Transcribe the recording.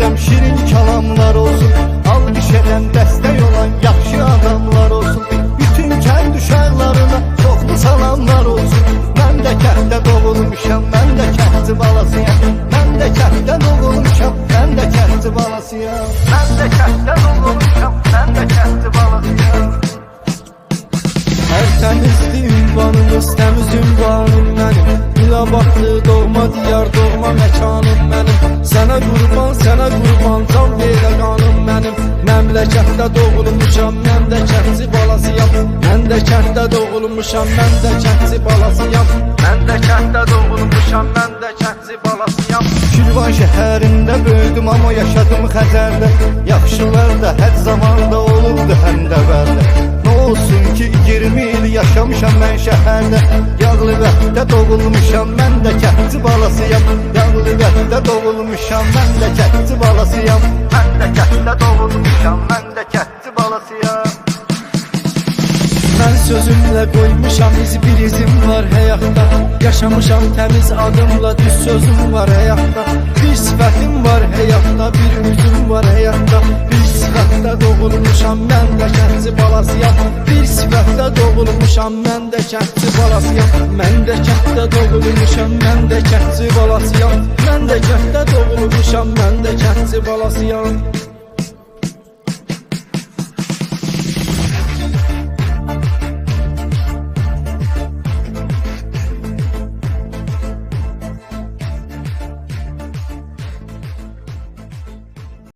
istəm şirin kalamlar olsun. Alqış edən dəstək olan yaxşı adamlar olsun. Bütün kənd uşaqlarına çoxlu salamlar olsun. Mən də kənddə doğulmuşam, mən də kəndçi balasıyam. Mən də kənddə doğulmuşam, mən də kəndçi balasıyam. Mən də kənddə doğulmuşam, mən də kəndçi balasıyam. Hər təmizli ünvanımız, təmiz ünvanım mənim. Dilə baxdı doğma diyar, doğma məkanım mənim. Sənə qurban, can verə qanım mənim. Məmləkətdə doğulmuşam, mən də kəndçi balasıyam. Mən də kənddə doğulmuşam, mən də kəndçi balasıyam. Mən də kənddə doğulmuşam, mən də kəndçi balasıyam. Şirvan şəhərində böyüdüm, amma yaşadım Xəzərdə. Yaxşılar da hər zamanda olurdu həmdəvərdə. Nə olsun ki 20 il yaşamışam mən şəhərdə. Yağlı vətdə doğulmuşam, mən də kəndçi balasıyam. Yağlı vətdə doğulmuşam, mən də kəndçi balasıyam. Mən də kənddə doğulmuşam, mən də kəndçi balasıyam. Mən sözümlə qoymuşam iz, bir izim var həyatda. Yaşamışam təmiz adımla, düz sözüm var həyatda. Bir sifətim var həyatda, bir üzüm var həyatda. Bir sifətdə doğulmuşam, mən də kəndçi balasıyam. Bir sifətdə doğulmuşam, mən də kəndçi balasıyam. Mən də kənddə doğulmuşam, mən də kəndçi balasıyam. Mən də kənddə doğulmuşam, mən də kəndçi balasıyam.